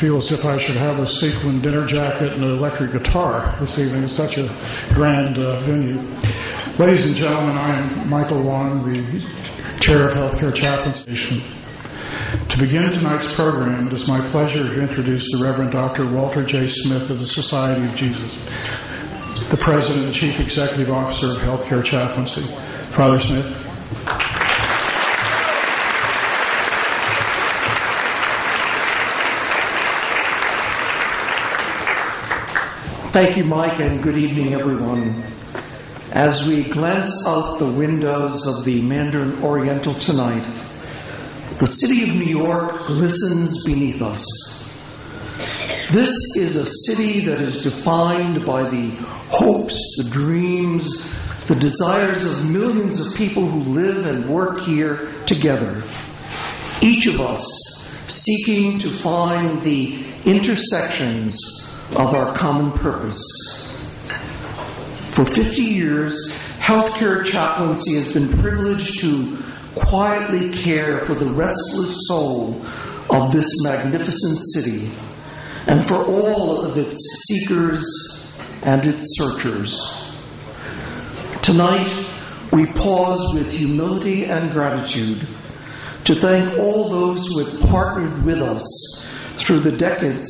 feel as if I should have a sequin dinner jacket and an electric guitar this evening. It's such a grand venue. Ladies and gentlemen, I am Michael Wong, the Chair of Healthcare Chaplaincy. To begin tonight's program, it is my pleasure to introduce the Reverend Dr. Walter J. Smith of the Society of Jesus, the President and Chief Executive Officer of Healthcare Chaplaincy. Father Smith. Thank you, Mike, and good evening, everyone. As we glance out the windows of the Mandarin Oriental tonight, the city of New York glistens beneath us. This is a city that is defined by the hopes, the dreams, the desires of millions of people who live and work here together. Each of us seeking to find the intersections of our common purpose. For 50 years, healthcare chaplaincy has been privileged to quietly care for the restless soul of this magnificent city and for all of its seekers and its searchers. Tonight, we pause with humility and gratitude to thank all those who have partnered with us through the decades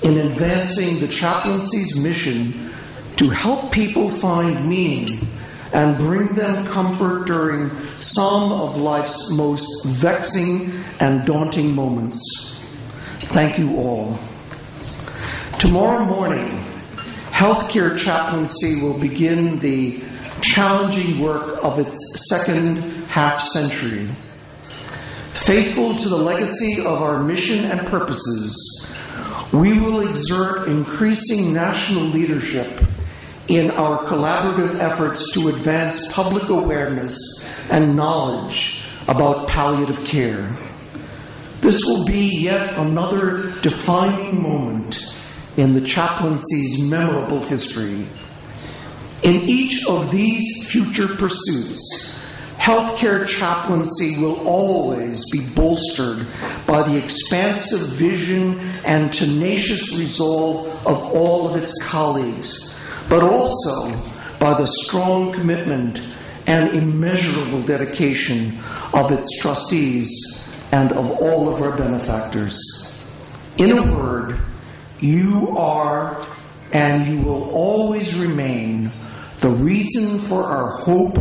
in advancing the chaplaincy's mission to help people find meaning and bring them comfort during some of life's most vexing and daunting moments. Thank you all. Tomorrow morning, healthcare chaplaincy will begin the challenging work of its second half-century. Faithful to the legacy of our mission and purposes, we will exert increasing national leadership in our collaborative efforts to advance public awareness and knowledge about palliative care. This will be yet another defining moment in the chaplaincy's memorable history. In each of these future pursuits, healthcare chaplaincy will always be bolstered by the expansive vision and tenacious resolve of all of its colleagues, but also by the strong commitment and immeasurable dedication of its trustees and of all of our benefactors. In a word, you are and you will always remain the reason for our hope,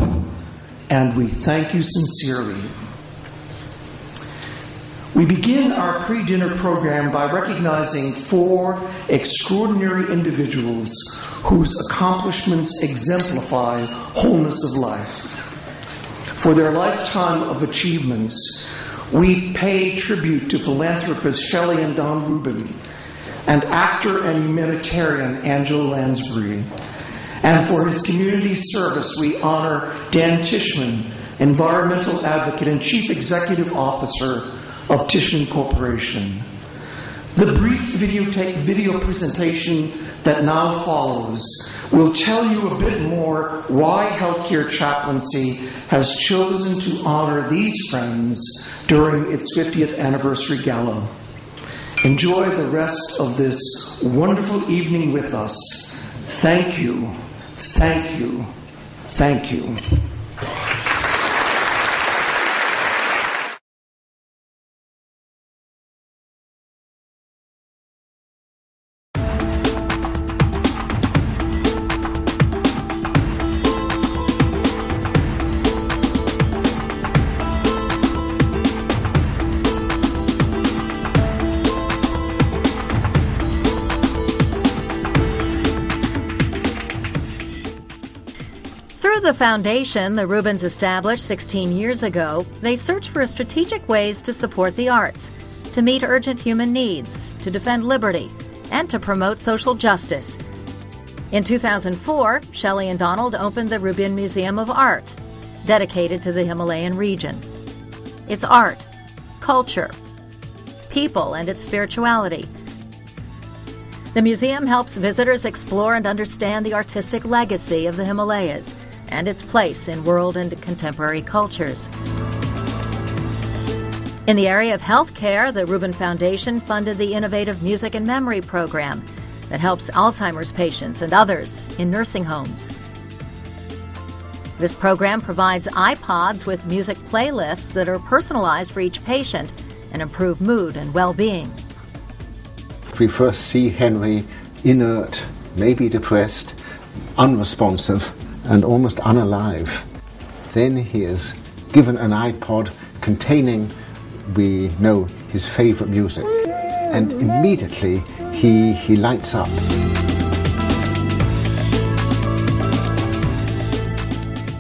and we thank you sincerely. We begin our pre-dinner program by recognizing 4 extraordinary individuals whose accomplishments exemplify wholeness of life. For their lifetime of achievements, we pay tribute to philanthropist Shelley and Donald Rubin and actor and humanitarian Angela Lansbury. And for his community service, we honor Dan Tishman, environmental advocate and chief executive officer of Tishman Corporation. The brief video presentation that now follows will tell you a bit more why Healthcare Chaplaincy has chosen to honor these friends during its 50th anniversary gala. Enjoy the rest of this wonderful evening with us. Thank you, thank you, thank you. The foundation the Rubins established 16 years ago, they search for strategic ways to support the arts, to meet urgent human needs, to defend liberty, and to promote social justice. In 2004, Shelley and Donald opened the Rubin Museum of Art, dedicated to the Himalayan region. It's art, culture, people, and its spirituality. The museum helps visitors explore and understand the artistic legacy of the Himalayas and its place in world and contemporary cultures. In the area of health care, the Rubin Foundation funded the innovative Music and Memory program that helps Alzheimer's patients and others in nursing homes. This program provides iPods with music playlists that are personalized for each patient and improve mood and well-being. We first see Henry inert, maybe depressed, unresponsive, and almost unalive. Then he is given an iPod containing, we know, his favorite music. And immediately he lights up.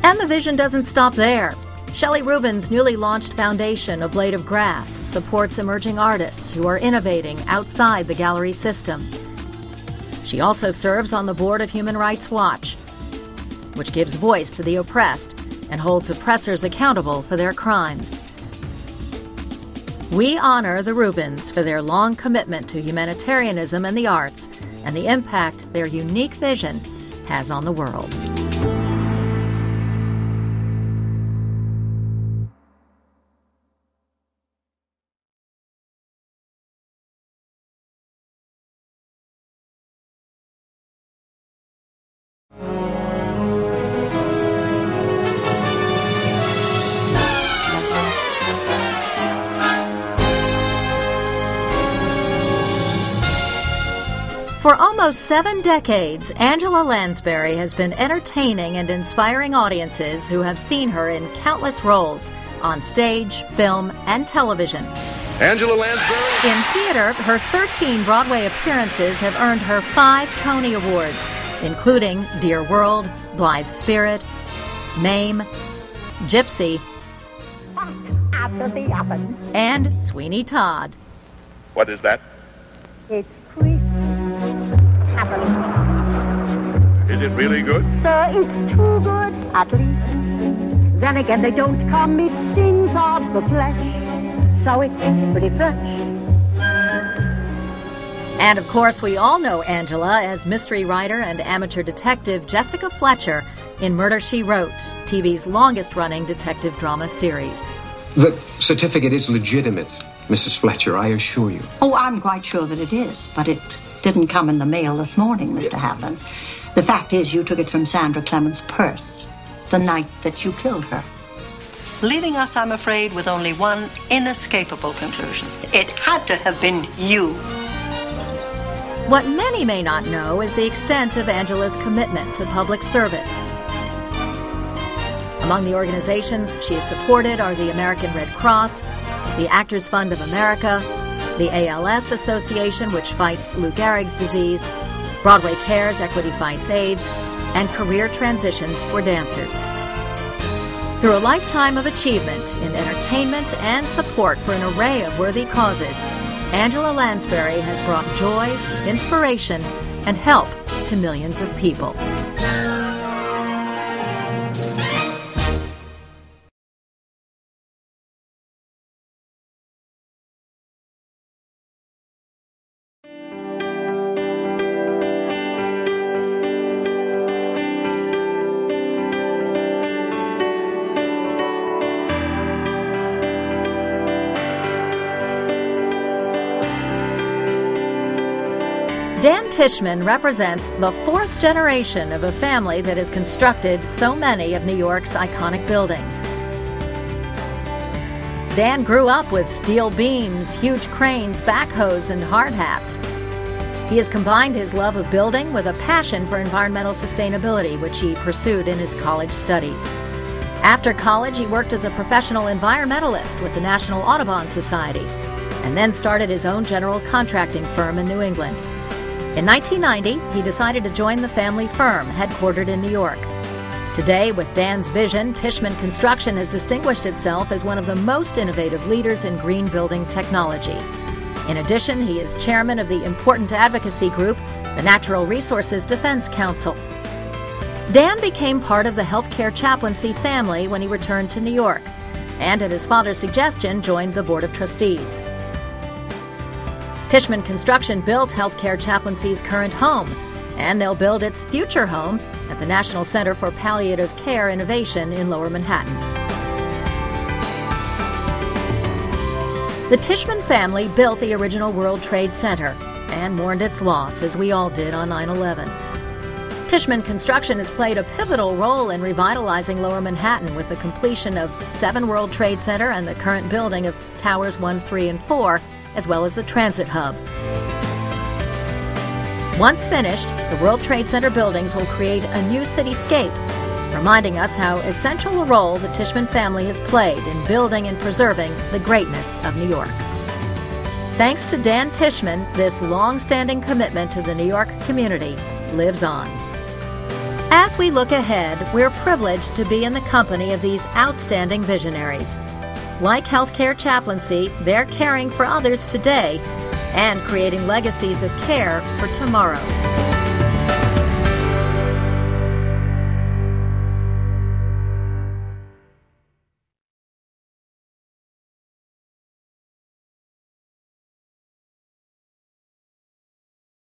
And the vision doesn't stop there. Shelley Rubin's newly launched foundation, A Blade of Grass, supports emerging artists who are innovating outside the gallery system. She also serves on the board of Human Rights Watch, which gives voice to the oppressed and holds oppressors accountable for their crimes. We honor the Rubins for their long commitment to humanitarianism and the arts and the impact their unique vision has on the world. For almost 7 decades, Angela Lansbury has been entertaining and inspiring audiences who have seen her in countless roles on stage, film, and television. Angela Lansbury. In theater, her 13 Broadway appearances have earned her 5 Tony Awards, including Dear World, Blithe Spirit, Mame, Gypsy, After the oven. and Sweeney Todd. What is that? It's Chris. Have a little. Is it really good? Sir, it's too good, at least. Then again, they don't come, it sings of the flesh. So it's pretty fresh. And of course, we all know Angela as mystery writer and amateur detective Jessica Fletcher in Murder, She Wrote, TV's longest-running detective drama series. The certificate is legitimate, Mrs. Fletcher, I assure you. Oh, I'm quite sure that it is, but it didn't come in the mail this morning, Mr. Hadlin. The fact is, you took it from Sandra Clemens' purse the night that you killed her. Leaving us, I'm afraid, with only one inescapable conclusion. It had to have been you. What many may not know is the extent of Angela's commitment to public service. Among the organizations she has supported are the American Red Cross, the Actors Fund of America, the ALS Association, which fights Lou Gehrig's disease, Broadway Cares, Equity Fights AIDS, and Career Transitions for Dancers. Through a lifetime of achievement in entertainment and support for an array of worthy causes, Angela Lansbury has brought joy, inspiration, and help to millions of people. Dan Tishman represents the 4th generation of a family that has constructed so many of New York's iconic buildings. Dan grew up with steel beams, huge cranes, backhoes, and hard hats. He has combined his love of building with a passion for environmental sustainability, which he pursued in his college studies. After college, he worked as a professional environmentalist with the National Audubon Society, and then started his own general contracting firm in New England. In 1990, he decided to join the family firm, headquartered in New York. Today, with Dan's vision, Tishman Construction has distinguished itself as one of the most innovative leaders in green building technology. In addition, he is chairman of the important advocacy group, the Natural Resources Defense Council. Dan became part of the healthcare chaplaincy family when he returned to New York, and at his father's suggestion, joined the Board of Trustees. Tishman Construction built Healthcare Chaplaincy's current home, and they'll build its future home at the National Center for Palliative Care Innovation in Lower Manhattan. The Tishman family built the original World Trade Center and mourned its loss, as we all did on 9/11. Tishman Construction has played a pivotal role in revitalizing Lower Manhattan with the completion of 7 World Trade Center and the current building of Towers 1, 3, and 4, as well as the transit hub. Once finished, the World Trade Center buildings will create a new cityscape, reminding us how essential a role the Tishman family has played in building and preserving the greatness of New York. Thanks to Dan Tishman, this long-standing commitment to the New York community lives on. As we look ahead, we're privileged to be in the company of these outstanding visionaries. Like healthcare chaplaincy, they're caring for others today and creating legacies of care for tomorrow.